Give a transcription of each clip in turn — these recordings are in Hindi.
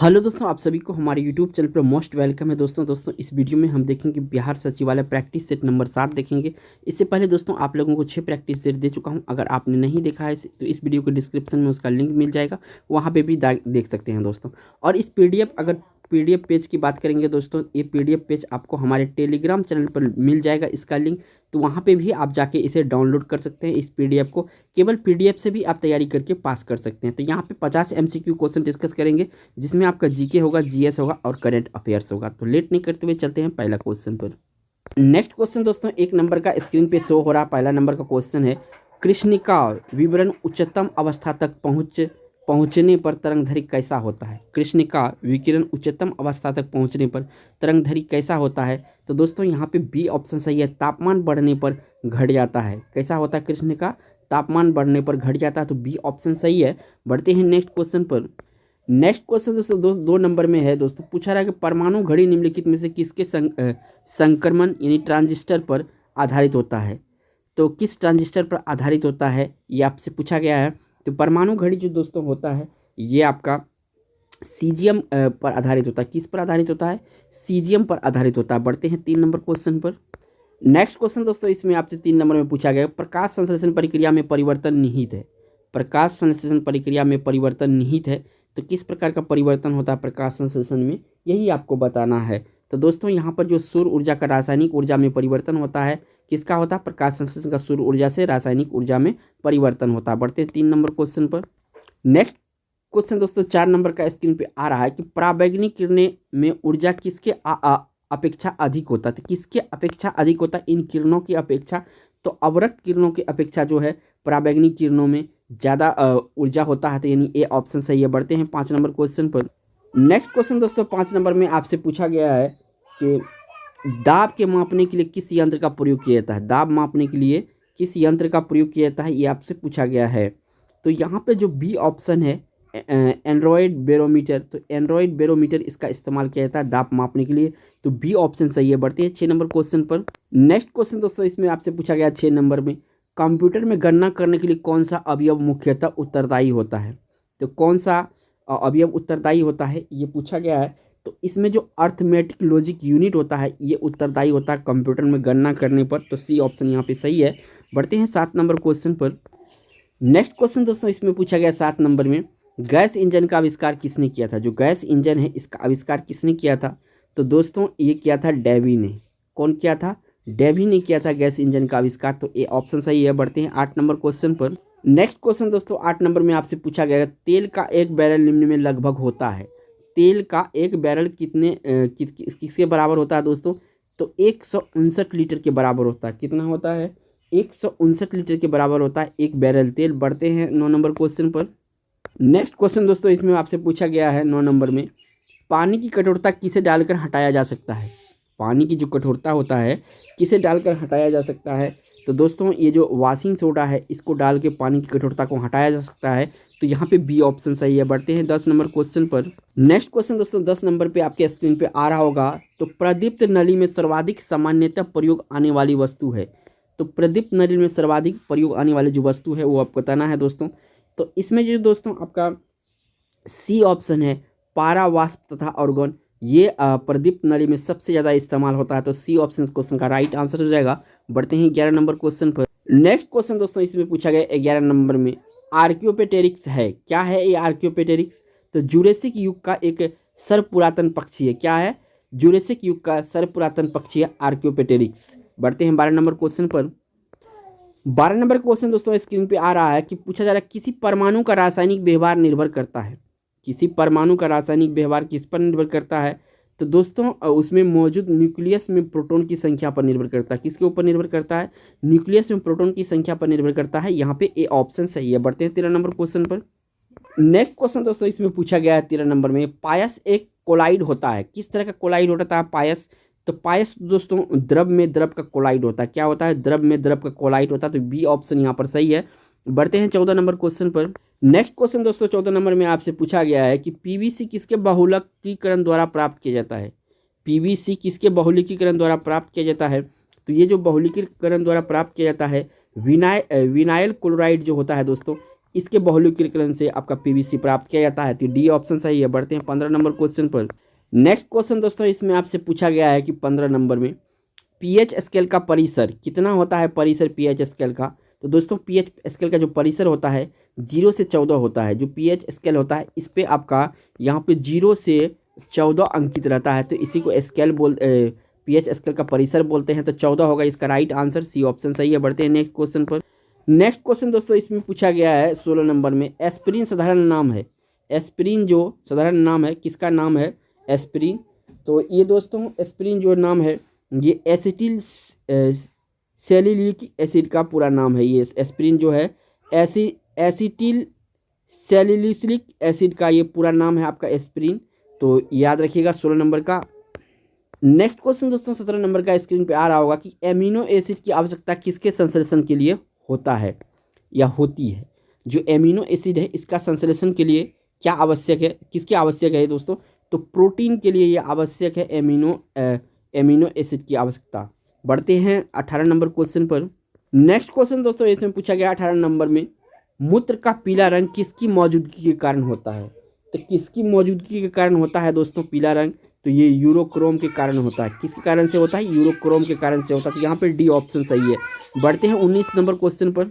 हेलो दोस्तों, आप सभी को हमारे यूट्यूब चैनल पर मोस्ट वेलकम है। दोस्तों इस वीडियो में हम देखेंगे बिहार सचिवालय प्रैक्टिस सेट नंबर 7 देखेंगे। इससे पहले दोस्तों आप लोगों को 6 प्रैक्टिस सेट दे चुका हूं। अगर आपने नहीं देखा है तो इस वीडियो के डिस्क्रिप्शन में उसका लिंक मिल जाएगा, वहां पे भी देख सकते हैं दोस्तों। और इस पीडीएफ पेज की बात करेंगे दोस्तों, ये पीडीएफ पेज आपको हमारे टेलीग्राम चैनल पर मिल जाएगा, इसका लिंक। तो वहाँ पे भी आप जाके इसे डाउनलोड कर सकते हैं। इस पीडीएफ को केवल पीडीएफ से भी आप तैयारी करके पास कर सकते हैं। तो यहाँ पे 50 एमसीक्यू क्वेश्चन डिस्कस करेंगे, जिसमें आपका जीके होगा, जीएस होगा और करंट अफेयर्स होगा। तो लेट नहीं करते हुए चलते हैं पहला क्वेश्चन पर। नेक्स्ट क्वेश्चन दोस्तों 1 नंबर का स्क्रीन पे शो हो रहा है। पहला नंबर का क्वेश्चन है, कृष्णिका विवरण उच्चतम अवस्था तक पहुंचने पर तरंगधरी कैसा होता है। कृष्णिका विकिरण उच्चतम अवस्था तक पहुंचने पर तरंगधरी कैसा होता है। तो दोस्तों यहाँ पे बी ऑप्शन सही है, तापमान बढ़ने पर घट जाता है। कैसा होता है कृष्णिका, तापमान बढ़ने पर घट जाता है। तो बी ऑप्शन सही है। बढ़ते हैं नेक्स्ट क्वेश्चन पर। नेक्स्ट क्वेश्चन दोस्तों 2 नंबर में है। दोस्तों पूछा रहा है कि परमाणु घड़ी निम्नलिखित में से किसके संक्रमण यानी ट्रांजिस्टर पर आधारित होता है। तो किस ट्रांजिस्टर पर आधारित होता है ये आपसे पूछा गया है। तो परमाणु घड़ी जो दोस्तों होता है ये आपका सीजियम पर आधारित होता है। किस पर आधारित होता है, सीजियम पर आधारित होता है। बढ़ते हैं 3 नंबर क्वेश्चन पर। नेक्स्ट क्वेश्चन दोस्तों इसमें आपसे 3 नंबर में पूछा गया, प्रकाश संश्लेषण प्रक्रिया में परिवर्तन निहित है। प्रकाश संश्लेषण प्रक्रिया में परिवर्तन निहित है। तो किस प्रकार का परिवर्तन होता है प्रकाश संश्लेषण में, यही आपको बताना है। तो दोस्तों यहाँ पर जो सौर ऊर्जा का रासायनिक ऊर्जा में परिवर्तन होता है, किसका होता है, प्रकाश संश्लेषण का सौर ऊर्जा से रासायनिक ऊर्जा में परिवर्तन होता है। बढ़ते हैं 3 नंबर क्वेश्चन पर। नेक्स्ट क्वेश्चन दोस्तों 4 नंबर का स्क्रीन पे आ रहा है कि पराबैंगनी किरणें में ऊर्जा किसके अपेक्षा अधिक होता है। तो किसके अपेक्षा अधिक होता है, इन किरणों की अपेक्षा। तो अवरक्त किरणों की अपेक्षा जो है पराबैंगनी किरणों में ज़्यादा ऊर्जा होता है। तो यानी ए ऑप्शन सही है। बढ़ते हैं 5 नंबर क्वेश्चन पर। नेक्स्ट क्वेश्चन दोस्तों 5 नंबर में आपसे पूछा गया है कि दाब के मापने के लिए किस यंत्र का प्रयोग किया जाता है। दाब मापने के लिए किस यंत्र का प्रयोग किया जाता है, ये आपसे पूछा गया है। तो यहाँ पे जो बी ऑप्शन है एंड्रॉयड बैरोमीटर, तो एंड्रॉयड बैरोमीटर इसका इस्तेमाल किया जाता है दाब मापने के लिए। तो बी ऑप्शन सही है। बढ़ते हैं 6 नंबर क्वेश्चन पर। नेक्स्ट क्वेश्चन दोस्तों इसमें आपसे पूछा गया 6 नंबर में, कंप्यूटर में गणना करने के लिए कौन सा अवयव मुख्यतः उत्तरदायी होता है। तो कौन सा अवयव उत्तरदायी होता है ये पूछा गया है। तो इसमें जो अर्थमेटिक लॉजिक यूनिट होता है ये उत्तरदायी होता है कंप्यूटर में गणना करने पर। तो सी ऑप्शन यहाँ पे सही है। बढ़ते हैं 7 नंबर क्वेश्चन पर। नेक्स्ट क्वेश्चन दोस्तों इसमें पूछा गया 7 नंबर में, गैस इंजन का आविष्कार किसने किया था। जो गैस इंजन है इसका आविष्कार किसने किया था। तो दोस्तों ये किया था डेवी ने। कौन किया था, डेवी ने किया था गैस इंजन का आविष्कार। तो ये ऑप्शन सही है। बढ़ते हैं 8 नंबर क्वेश्चन पर। नेक्स्ट क्वेश्चन दोस्तों 8 नंबर में आपसे पूछा गया, तेल का एक बैरल निम्न में लगभग होता है। तेल का एक बैरल किसके बराबर होता है दोस्तों। तो 159 लीटर के बराबर होता है। कितना होता है, 159 लीटर के बराबर होता है एक बैरल तेल। बढ़ते हैं 9 नंबर क्वेश्चन पर। नेक्स्ट क्वेश्चन दोस्तों इसमें आपसे पूछा गया है 9 नंबर में, पानी की कठोरता किसे डालकर हटाया जा सकता है। पानी की जो कठोरता होता है किसे डालकर हटाया जा सकता है। तो दोस्तों ये जो वॉशिंग सोडा है इसको डाल के पानी की कठोरता को हटाया जा सकता है। तो यहाँ पे बी ऑप्शन सही है। बढ़ते हैं 10 नंबर क्वेश्चन पर। नेक्स्ट क्वेश्चन दोस्तों 10 नंबर पे आपके स्क्रीन पे आ रहा होगा, तो प्रदीप्त नली में सर्वाधिक सामान्यतः प्रयोग आने वाली वस्तु है। तो प्रदीप्त नली में सर्वाधिक प्रयोग आने वाली जो वस्तु है वो आपको बताना है दोस्तों। तो इसमें जो दोस्तों आपका सी ऑप्शन है, पारा वाष्प तथा ऑर्गन, ये प्रदीप्त नली में सबसे ज़्यादा इस्तेमाल होता है। तो सी ऑप्शन क्वेश्चन का राइट आंसर हो जाएगा। बढ़ते हैं 11 नंबर क्वेश्चन पर। नेक्स्ट क्वेश्चन दोस्तों इसमें पूछा गया 11 नंबर में, आर्कियोपेटेरिक्स है। क्या है ये आर्कियोपेटेरिक्स। तो जुरेसिक युग का एक सर्व पुरातन पक्षी है। क्या है, जुरेसिक युग का सर्व पुरातन पक्षी है आर्कियोपेटेरिक्स। बढ़ते हैं 12 नंबर क्वेश्चन पर। 12 नंबर क्वेश्चन दोस्तों स्क्रीन पे आ रहा है कि पूछा जा रहा है, किसी परमाणु का रासायनिक व्यवहार निर्भर करता है। किसी परमाणु का रासायनिक व्यवहार किस पर निर्भर करता है। तो दोस्तों उसमें मौजूद न्यूक्लियस में प्रोटॉन की संख्या पर निर्भर करता है। किसके ऊपर निर्भर करता है, न्यूक्लियस में प्रोटॉन की संख्या पर निर्भर करता है। यहाँ पे ए ऑप्शन सही है। बढ़ते हैं 13 नंबर क्वेश्चन पर। नेक्स्ट क्वेश्चन दोस्तों इसमें पूछा गया है 13 नंबर में, पायस एक कोलाइड होता है। किस तरह का कोलाइड होता है पायस। तो पायस दोस्तों द्रव में द्रव का कोलाइड होता है। क्या होता है, द्रव में द्रव का कोलाइड होता है। तो बी ऑप्शन यहाँ पर सही है। बढ़ते हैं 14 नंबर क्वेश्चन पर। नेक्स्ट क्वेश्चन दोस्तों 14 नंबर में आपसे पूछा गया है कि पीवीसी किसके बहुलकीकरण द्वारा प्राप्त किया जाता है। पीवीसी किसके बहुलकीकरण द्वारा प्राप्त किया जाता है। तो ये जो बहुलकीकरण द्वारा प्राप्त किया जाता है विनाइल क्लोराइड जो होता है दोस्तों, इसके बहुलकीकरण से आपका पीवीसी प्राप्त किया जाता है। तो डी ऑप्शन सही है। बढ़ते हैं 15 नंबर क्वेश्चन पर। नेक्स्ट क्वेश्चन दोस्तों इसमें आपसे पूछा गया है कि 15 नंबर में पीएच स्केल का परिसर कितना होता है। परिसर पीएच स्केल का, तो दोस्तों पीएच स्केल का जो परिसर होता है 0 से 14 होता है। जो पीएच स्केल होता है इस पे आपका यहाँ पे 0 से 14 अंकित रहता है, तो इसी को स्केल पीएच स्केल का परिसर बोलते हैं। तो 14 होगा इसका राइट आंसर, सी ऑप्शन सही है। बढ़ते हैं नेक्स्ट क्वेश्चन पर। नेक्स्ट क्वेश्चन दोस्तों इसमें पूछा गया है 16 नंबर में एस्पिरिन साधारण नाम है। एस्पिरिन जो साधारण नाम है किसका नाम है एस्पिरिन। तो ये दोस्तों एस्पिरिन जो नाम है ये एसिटिल सैलिसिलिक एसिड का पूरा नाम है। ये एस्पिरिन जो है एसिटिल सैलिसिलिक एसिड का ये पूरा नाम है आपका एस्पिरिन। तो याद रखिएगा 16 नंबर का। नेक्स्ट क्वेश्चन दोस्तों 17 नंबर का स्क्रीन पे आ रहा होगा कि एमिनो एसिड की आवश्यकता किसके संश्लेषण के लिए होता है या होती है। जो एमिनो एसिड है इसका संश्लेषण के लिए क्या आवश्यक है, किसकी आवश्यक है दोस्तों, तो प्रोटीन के लिए ये आवश्यक है एमिनो एसिड की आवश्यकता। बढ़ते हैं 18 नंबर क्वेश्चन पर। नेक्स्ट क्वेश्चन दोस्तों इसमें पूछा गया 18 नंबर में मूत्र का पीला रंग किसकी मौजूदगी के कारण होता है। तो किसकी मौजूदगी के कारण होता है दोस्तों पीला रंग, तो ये यूरोक्रोम के कारण होता है। किसके कारण से होता है, यूरोक्रोम के कारण से होता है। तो यहाँ पर डी ऑप्शन सही है। बढ़ते हैं 19 नंबर क्वेश्चन पर।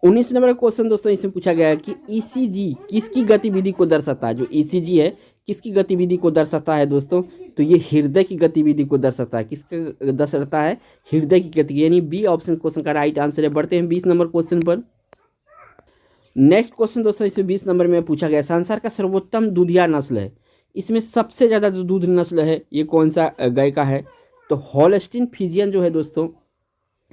19 नंबर क्वेश्चन दोस्तों इसमें पूछा गया है कि ईसीजी किसकी गतिविधि को दर्शाता है। जो ईसीजी है किसकी गतिविधि को दर्शाता है दोस्तों, तो ये हृदय की गतिविधि को दर्शाता है। किसका दर्शाता है, हृदय की गतिविधि, यानी बी ऑप्शन क्वेश्चन का राइट आंसर है। बढ़ते हैं 20 नंबर क्वेश्चन पर। नेक्स्ट क्वेश्चन दोस्तों इसमें 20 नंबर में पूछा गया संसार का सर्वोत्तम दूधिया नस्ल है, इसमें सबसे ज़्यादा जो दूध नस्ल है ये कौन सा गाय का है, तो हॉलस्टीन फ्रीजियन जो है दोस्तों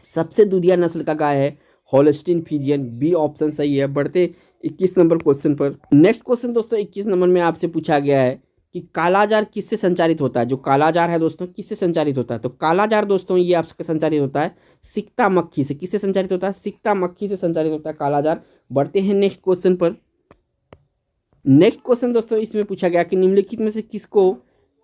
सबसे दूधिया नस्ल का गाय है हॉलस्टीन फ्रीजियन, बी ऑप्शन सही है। बढ़ते 21 नंबर क्वेश्चन पर। नेक्स्ट क्वेश्चन दोस्तों 21 नंबर में आपसे पूछा गया है कि कालाजार किससे संचारित होता है। जो कालाजार है दोस्तों किससे संचारित होता है, तो कालाजार दोस्तों ये आपसे संचारित होता है सिकता मक्खी से। किससे संचारित होता है, सिकता मक्खी से संचारित होता है कालाजार। बढ़ते हैं नेक्स्ट क्वेश्चन पर। नेक्स्ट क्वेश्चन दोस्तों इसमें पूछा गया कि निम्नलिखित में से किसको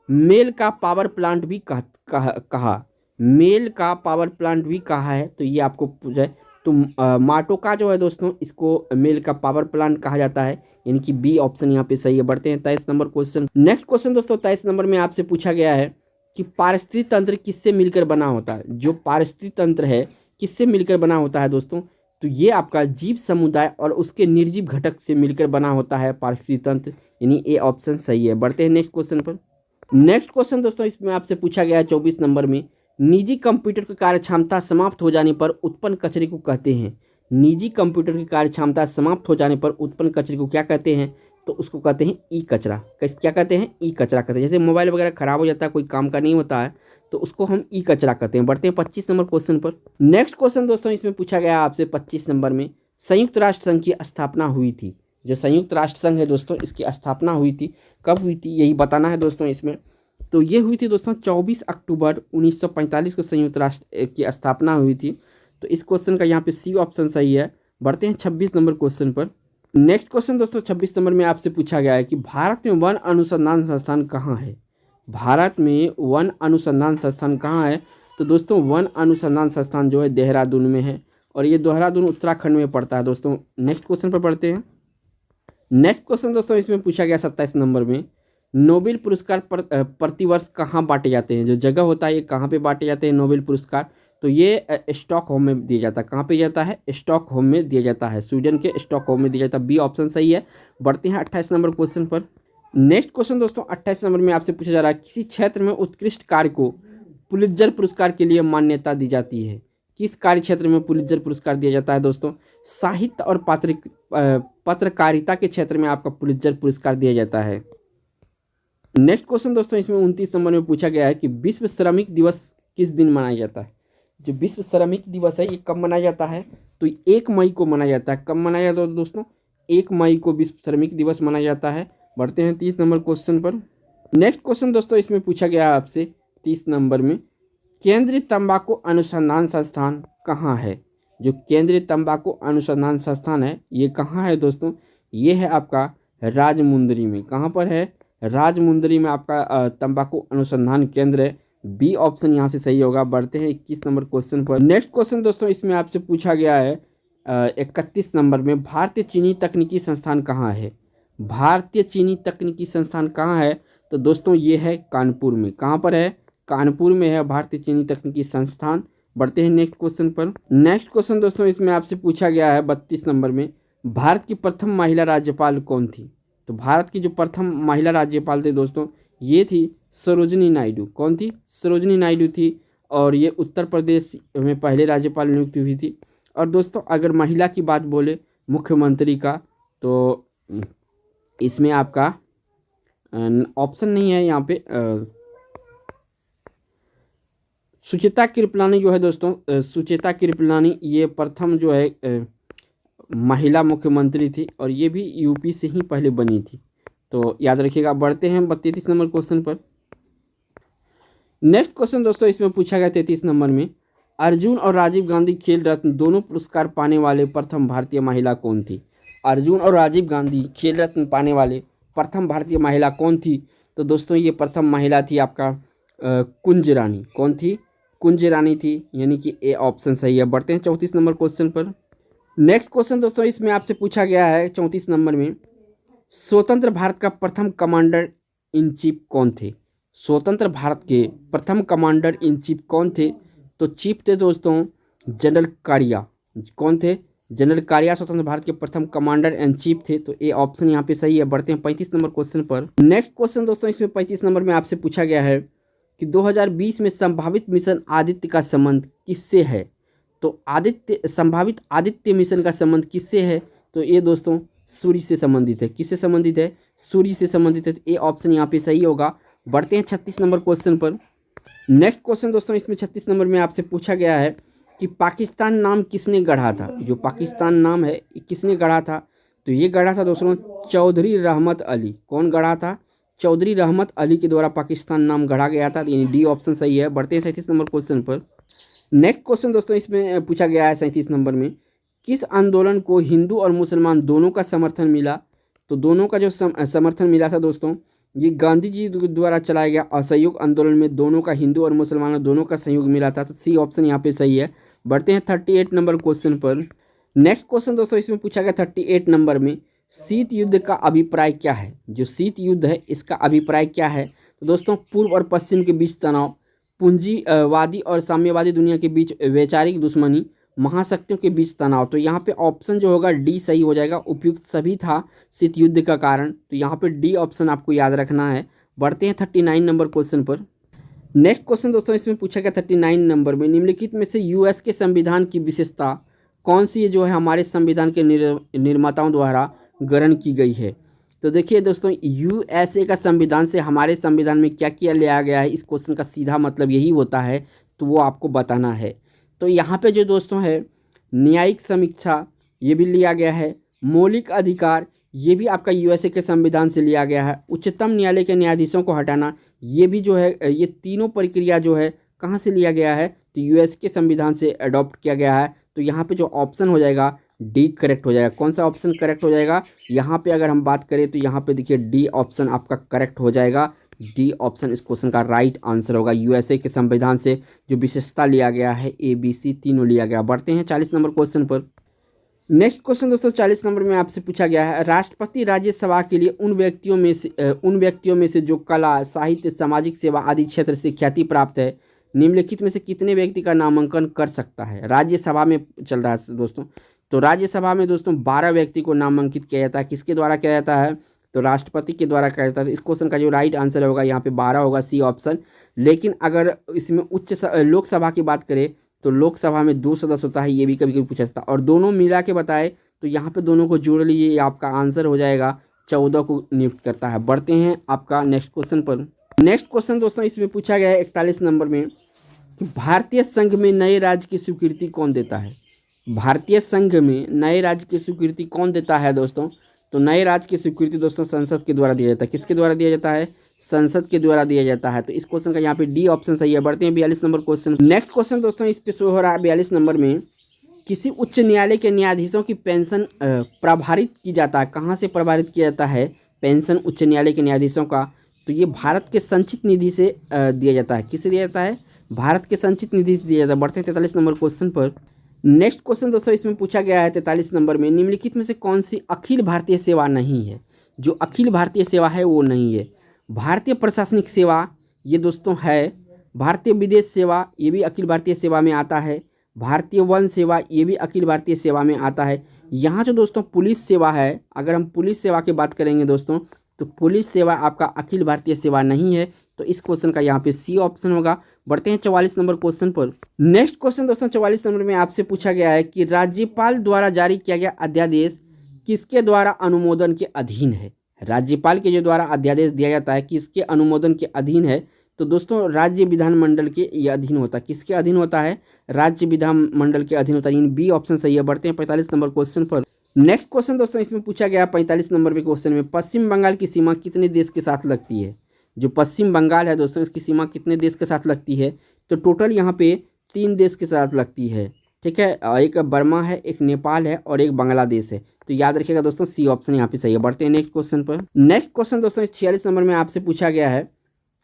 मेल का पावर प्लांट भी कहा मेल का पावर प्लांट भी कहा है, तो ये आपको पूछा है। तो माटोका जो है दोस्तों इसको मेल का पावर प्लांट कहा जाता है, यानी कि बी ऑप्शन यहाँ पे सही है। बढ़ते हैं 23 नंबर क्वेश्चन। नेक्स्ट क्वेश्चन दोस्तों 23 नंबर में आपसे पूछा गया है कि पारिस्थितिक तंत्र किससे मिलकर बना होता है। जो पारिस्थितिक तंत्र है किससे मिलकर बना होता है दोस्तों, तो ये आपका जीव समुदाय और उसके निर्जीव घटक से मिलकर बना होता है पारिस्थितिक तंत्र, यानी ए ऑप्शन सही है। बढ़ते हैं नेक्स्ट क्वेश्चन पर। नेक्स्ट क्वेश्चन दोस्तों इसमें आपसे पूछा गया है 24 नंबर में निजी कंप्यूटर की कार्यक्षमता समाप्त हो जाने पर उत्पन्न कचरे को कहते हैं। निजी कंप्यूटर की कार्यक्षमता समाप्त हो जाने पर उत्पन्न कचरे को क्या कहते हैं, तो उसको कहते हैं ई कचरा। क्या कहते हैं, ई कचरा कहते हैं। जैसे मोबाइल वगैरह खराब हो जाता है, कोई काम का नहीं होता है, तो उसको हम ई कचरा कहते हैं। बढ़ते हैं 25 नंबर क्वेश्चन पर। नेक्स्ट क्वेश्चन दोस्तों इसमें पूछा गया आपसे 25 नंबर में संयुक्त राष्ट्र संघ की स्थापना हुई थी। जो संयुक्त राष्ट्र संघ है दोस्तों इसकी स्थापना हुई थी, कब हुई थी यही बताना है दोस्तों इसमें। तो ये हुई थी दोस्तों 24 अक्टूबर 1945 को संयुक्त राष्ट्र की स्थापना हुई थी। तो इस क्वेश्चन का यहाँ पे सी ऑप्शन सही है। बढ़ते हैं 26 नंबर क्वेश्चन पर। नेक्स्ट क्वेश्चन दोस्तों 26 नंबर में आपसे पूछा गया है कि भारत में वन अनुसंधान संस्थान कहाँ है। भारत में वन अनुसंधान संस्थान कहाँ है, तो दोस्तों वन अनुसंधान संस्थान जो है देहरादून में है, और ये देहरादून उत्तराखंड में पड़ता है दोस्तों। नेक्स्ट क्वेश्चन पर पढ़ते हैं। नेक्स्ट क्वेश्चन दोस्तों इसमें पूछा गया 27 नंबर में नोबेल पुरस्कार प्रतिवर्ष कहाँ बांटे जाते हैं। जो जगह होता है ये कहाँ पे बांटे जाते हैं नोबेल पुरस्कार, तो ये स्टॉकहोम में दिया जाता है। कहाँ पे जाता है, स्टॉकहोम में दिया जाता है, स्वीडन के स्टॉकहोम में दिया जाता है, बी ऑप्शन सही है। बढ़ते हैं 28 नंबर क्वेश्चन पर। नेक्स्ट क्वेश्चन दोस्तों 28 नंबर में आपसे पूछा जा रहा है किसी क्षेत्र में उत्कृष्ट कार्य को पुलित्जर पुरस्कार के लिए मान्यता दी जाती है। किस कार्य क्षेत्र में पुलित्जर पुरस्कार दिया जाता है दोस्तों, साहित्य और पत्रकारिता के क्षेत्र में आपका पुलित्जर पुरस्कार दिया जाता है। नेक्स्ट क्वेश्चन दोस्तों इसमें 29 नंबर में पूछा गया है कि विश्व श्रमिक दिवस किस दिन मनाया जाता है। जो विश्व श्रमिक दिवस है ये कब मनाया जाता है, तो 1 मई को मनाया जाता है। कब मनाया जाता है दोस्तों, 1 मई को विश्व श्रमिक दिवस मनाया जाता है। बढ़ते हैं 30 नंबर क्वेश्चन पर। नेक्स्ट क्वेश्चन दोस्तों इसमें पूछा गया है आपसे 30 नंबर में केंद्रीय तंबाकू अनुसंधान संस्थान कहाँ है। जो केंद्रीय तंबाकू अनुसंधान संस्थान है ये कहाँ है दोस्तों, ये है आपका राजमुंदरी में। कहाँ पर है, राजमुंदरी में आपका तंबाकू अनुसंधान केंद्र है, बी ऑप्शन यहाँ से सही होगा। बढ़ते हैं 21 नंबर क्वेश्चन पर। नेक्स्ट क्वेश्चन दोस्तों इसमें आपसे पूछा गया है 31 नंबर में भारतीय चीनी तकनीकी संस्थान कहाँ है? भारतीय चीनी तकनीकी संस्थान कहाँ है? तो दोस्तों ये है कानपुर में। कहाँ पर है? कानपुर में है भारतीय चीनी तकनीकी संस्थान। बढ़ते हैं नेक्स्ट क्वेश्चन पर। नेक्स्ट क्वेश्चन दोस्तों इसमें आपसे पूछा गया है 32 नंबर में, भारत की प्रथम महिला राज्यपाल कौन थी? तो भारत की जो प्रथम महिला राज्यपाल थे दोस्तों ये थी सरोजिनी नायडू। कौन थी? सरोजिनी नायडू थी। और ये उत्तर प्रदेश में पहले राज्यपाल नियुक्त हुई थी। और दोस्तों अगर महिला की बात बोले मुख्यमंत्री का, तो इसमें आपका ऑप्शन नहीं है यहाँ पे। सुचेता कृपलानी जो है दोस्तों, सुचेता कृपलानी ये प्रथम जो है महिला मुख्यमंत्री थी और ये भी यूपी से ही पहले बनी थी, तो याद रखिएगा। बढ़ते हैं 33 नंबर क्वेश्चन पर। नेक्स्ट क्वेश्चन दोस्तों इसमें पूछा गया 33 नंबर में, अर्जुन और राजीव गांधी खेल रत्न दोनों पुरस्कार पाने वाले प्रथम भारतीय महिला कौन थी? अर्जुन और राजीव गांधी खेल रत्न पाने वाले प्रथम भारतीय महिला कौन थी? तो दोस्तों ये प्रथम महिला थी आपका कुंज रानी। कौन थी? कुंज रानी थी, यानी कि ए ऑप्शन सही है। बढ़ते हैं 34 नंबर क्वेश्चन पर। नेक्स्ट क्वेश्चन दोस्तों इसमें आपसे पूछा गया है 34 नंबर में, स्वतंत्र भारत का प्रथम कमांडर इन चीफ कौन थे? स्वतंत्र भारत के प्रथम कमांडर इन चीफ कौन थे? तो चीफ थे दोस्तों जनरल कारिया। कौन थे? जनरल कारिया स्वतंत्र भारत के प्रथम कमांडर एंड चीफ थे, तो ए ऑप्शन यहाँ पे सही है। बढ़ते हैं 35 नंबर क्वेश्चन पर। नेक्स्ट क्वेश्चन दोस्तों इसमें 35 नंबर में आपसे पूछा गया है कि 2020 में संभावित मिशन आदित्य का संबंध किससे है? तो संभावित आदित्य मिशन का संबंध किससे है? तो ये दोस्तों सूर्य से संबंधित है। किससे संबंधित है? सूर्य से संबंधित है। ए ऑप्शन यहाँ पे सही होगा। बढ़ते हैं 36 नंबर क्वेश्चन पर। नेक्स्ट क्वेश्चन दोस्तों इसमें 36 नंबर में आपसे पूछा गया है कि पाकिस्तान नाम किसने गढ़ा था? जो पाकिस्तान नाम है किसने गढ़ा था? तो ये गढ़ा था दोस्तों चौधरी रहमत अली। कौन गढ़ा था? चौधरी रहमत अली के द्वारा पाकिस्तान नाम गढ़ा गया था, यानी डी ऑप्शन सही है। बढ़ते हैं 37 नंबर क्वेश्चन पर। नेक्स्ट क्वेश्चन दोस्तों इसमें पूछा गया है 37 नंबर में, किस आंदोलन को हिंदू और मुसलमान दोनों का समर्थन मिला? तो दोनों का जो समर्थन मिला था दोस्तों, ये गांधी जी द्वारा चलाया गया असहयोग आंदोलन में दोनों का, हिंदू और मुसलमानों दोनों का सहयोग मिला था, तो सी ऑप्शन यहाँ पे सही है। बढ़ते हैं 38 नंबर क्वेश्चन पर। नेक्स्ट क्वेश्चन दोस्तों इसमें पूछा गया 38 नंबर में, शीत युद्ध का अभिप्राय क्या है? जो शीत युद्ध है इसका अभिप्राय क्या है? तो दोस्तों पूर्व और पश्चिम के बीच तनाव, पूंजीवादी और साम्यवादी दुनिया के बीच वैचारिक दुश्मनी, महाशक्तियों के बीच तनाव। तो यहाँ पे ऑप्शन जो होगा डी सही हो जाएगा। उपयुक्त सभी था शीत युद्ध का कारण, तो यहाँ पे डी ऑप्शन आपको याद रखना है। बढ़ते हैं 39 नंबर क्वेश्चन पर। नेक्स्ट क्वेश्चन दोस्तों इसमें पूछा गया 39 नंबर में, निम्नलिखित में से यूएस के संविधान की विशेषता कौन सी है जो है हमारे संविधान के निर्माताओं द्वारा ग्रहण की गई है? तो देखिए दोस्तों यूएसए का संविधान से हमारे संविधान में क्या किया लिया गया है, इस क्वेश्चन का सीधा मतलब यही होता है, तो वो आपको बताना है। तो यहाँ पे जो दोस्तों है न्यायिक समीक्षा ये भी लिया गया है, मौलिक अधिकार ये भी आपका यूएसए के संविधान से लिया गया है, उच्चतम न्यायालय के न्यायाधीशों को हटाना ये भी जो है, ये तीनों प्रक्रिया जो है कहाँ से लिया गया है? तो यूएस के संविधान से अडॉप्ट किया गया है। तो यहाँ पे जो ऑप्शन हो जाएगा डी करेक्ट हो जाएगा। कौन सा ऑप्शन करेक्ट हो जाएगा? यहाँ पे अगर हम बात करें तो यहाँ पे देखिए डी ऑप्शन आपका करेक्ट हो जाएगा। डी ऑप्शन इस क्वेश्चन का राइट आंसर होगा। यूएसए के संविधान से जो विशेषता लिया गया है ए बी सी तीनों लिया गया। बढ़ते हैं 40 नंबर क्वेश्चन पर। नेक्स्ट क्वेश्चन दोस्तों 40 नंबर में आपसे पूछा गया है, राष्ट्रपति राज्यसभा के लिए उन व्यक्तियों में से जो कला, साहित्य, सामाजिक सेवा आदि क्षेत्र से ख्याति प्राप्त है, निम्नलिखित में से कितने व्यक्ति का नामांकन कर सकता है? राज्यसभा में चल रहा है दोस्तों, तो राज्यसभा में दोस्तों 12 व्यक्ति को नामांकित किया जाता है। किसके द्वारा किया जाता है? तो राष्ट्रपति के द्वारा किया जाता है। इस क्वेश्चन का जो राइट आंसर होगा यहाँ पे 12 होगा, सी ऑप्शन। लेकिन अगर इसमें लोकसभा की बात करें तो लोकसभा में 2 सदस्य होता है, ये भी कभी कभी पूछा जाता है। और दोनों मिला के बताए तो यहाँ पे दोनों को जोड़ लीजिए, ये आपका आंसर हो जाएगा 14 को नियुक्त करता है। बढ़ते हैं आपका नेक्स्ट क्वेश्चन पर। नेक्स्ट क्वेश्चन दोस्तों इसमें पूछा गया है 41 नंबर में कि भारतीय संघ में नए राज्य की स्वीकृति कौन देता है? भारतीय संघ में नए राज्य की स्वीकृति कौन देता है दोस्तों? तो नए राज्य की स्वीकृति दोस्तों संसद के द्वारा दिया जाता है। किसके द्वारा दिया जाता है? संसद के द्वारा दिया जाता है। तो इस क्वेश्चन का यहाँ पे डी ऑप्शन सही है। बढ़ते हैं 42 नंबर क्वेश्चन। नेक्स्ट क्वेश्चन दोस्तों इस पे शो हो रहा है 42 नंबर में, किसी उच्च न्यायालय के न्यायाधीशों की पेंशन प्रभारित की जाता है। कहाँ से प्रभारित किया जाता है पेंशन उच्च न्यायालय के न्यायाधीशों का? तो ये भारत के संचित निधि से दिया जाता है। किससे दिया जाता है? भारत के संचित निधि से दिया जाता है। बढ़ते हैं 43 नंबर क्वेश्चन पर। नेक्स्ट क्वेश्चन दोस्तों इसमें पूछा गया है 43 नंबर में, निम्नलिखित में से कौन सी अखिल भारतीय सेवा नहीं है? जो अखिल भारतीय सेवा है वो नहीं है। भारतीय प्रशासनिक सेवा ये दोस्तों है, भारतीय विदेश सेवा ये भी अखिल भारतीय सेवा में आता है, भारतीय वन सेवा ये भी अखिल भारतीय सेवा में आता है। यहाँ जो दोस्तों पुलिस सेवा है, अगर हम पुलिस सेवा की बात करेंगे दोस्तों, तो पुलिस सेवा आपका अखिल भारतीय सेवा नहीं है, तो इस क्वेश्चन का यहाँ पे सी ऑप्शन होगा। बढ़ते हैं 44 नंबर क्वेश्चन पर। नेक्स्ट क्वेश्चन दोस्तों 44 नंबर में आपसे पूछा गया है कि राज्यपाल द्वारा जारी किया गया अध्यादेश किसके द्वारा अनुमोदन के अधीन है? राज्यपाल के जो द्वारा अध्यादेश दिया जाता है किसके अनुमोदन के अधीन है? तो दोस्तों राज्य विधानमंडल के ये अधीन होता है। किसके अधीन होता है? राज्य विधानमंडल के अधीन होता है। बी ऑप्शन सही है। बढ़ते हैं 45 नंबर क्वेश्चन पर। नेक्स्ट क्वेश्चन दोस्तों इसमें पूछा गया 45 नंबर के क्वेश्चन में, पश्चिम बंगाल की सीमा कितने देश के साथ लगती है? जो पश्चिम बंगाल है दोस्तों इसकी सीमा कितने देश के साथ लगती है? तो टोटल यहाँ पे 3 देश के साथ लगती है, ठीक है। एक बर्मा है, एक नेपाल है और एक बांग्लादेश है। तो याद रखिएगा दोस्तों सी ऑप्शन यहाँ पे सही है। बढ़ते हैं नेक्स्ट क्वेश्चन पर। नेक्स्ट क्वेश्चन दोस्तों 46 नंबर में आपसे पूछा गया है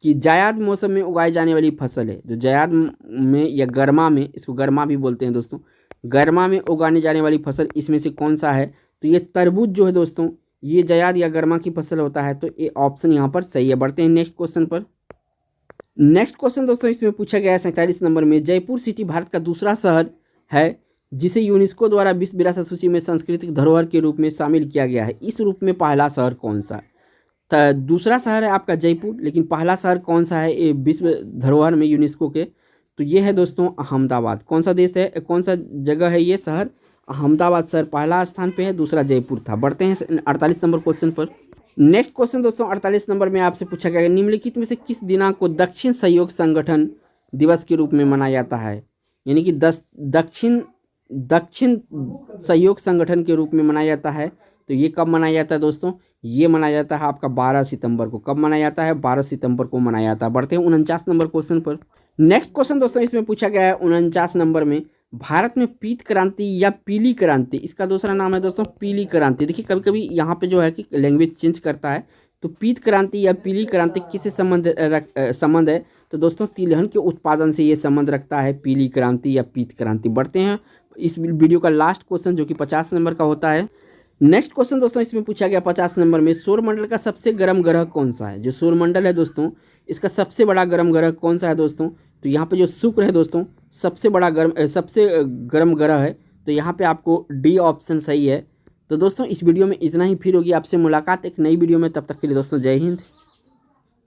कि जायद मौसम में उगाई जाने वाली फसल है। जो जायद में या गर्मा में, इसको गर्मा भी बोलते हैं दोस्तों, गर्मा में उगाने जाने वाली फसल इसमें से कौन सा है? तो ये तरबूज जो है दोस्तों ये जायद या गर्मा की फसल होता है, तो ये ऑप्शन यहाँ पर सही है। बढ़ते हैं नेक्स्ट क्वेश्चन पर। नेक्स्ट क्वेश्चन दोस्तों इसमें पूछा गया है 47 नंबर में, जयपुर सिटी भारत का दूसरा शहर है जिसे यूनेस्को द्वारा विश्व विरासत सूची में सांस्कृतिक धरोहर के रूप में शामिल किया गया है। इस रूप में पहला शहर कौन सा? तो दूसरा शहर है आपका जयपुर, लेकिन पहला शहर कौन सा है ये विश्व धरोहर में यूनेस्को के? तो ये है दोस्तों अहमदाबाद। कौन सा देश है, कौन सा जगह है ये शहर? अहमदाबाद शहर पहला स्थान पे है, दूसरा जयपुर था। बढ़ते हैं 48 नंबर क्वेश्चन पर। नेक्स्ट क्वेश्चन दोस्तों 48 नंबर में आपसे पूछा गया, निम्नलिखित में से किस दिनांक को दक्षिण सहयोग संगठन दिवस के रूप में मनाया जाता है? यानी कि दक्षिण सहयोग संगठन के रूप में मनाया जाता है। तो ये कब मनाया जाता है दोस्तों? ये मनाया जाता है आपका 12 सितंबर को। कब मनाया जाता है? 12 सितंबर को मनाया जाता है। बढ़ते हैं 49 नंबर क्वेश्चन पर। नेक्स्ट क्वेश्चन दोस्तों इसमें पूछा गया है 49 नंबर में, भारत में पीत क्रांति या पीली क्रांति, इसका दूसरा नाम है दोस्तों पीली क्रांति। देखिए कभी कभी यहाँ पे जो है कि लैंग्वेज चेंज करता है, तो पीत क्रांति या पीली क्रांति किससे संबंध है? तो दोस्तों तिलहन के उत्पादन से ये संबंध रखता है, पीली क्रांति या पीत क्रांति। बढ़ते हैं इस वीडियो का लास्ट क्वेश्चन जो कि 50 नंबर का होता है। नेक्स्ट क्वेश्चन दोस्तों इसमें पूछा गया 50 नंबर में, सौरमंडल का सबसे गर्म ग्रह कौन सा है? जो सौरमंडल है दोस्तों इसका सबसे बड़ा गर्म ग्रह कौन सा है दोस्तों? तो यहाँ पे जो शुक्र है दोस्तों सबसे गर्म ग्रह है, तो यहाँ पे आपको डी ऑप्शन सही है। तो दोस्तों इस वीडियो में इतना ही, फिर होगी आपसे मुलाकात एक नई वीडियो में। तब तक के लिए दोस्तों जय हिंद।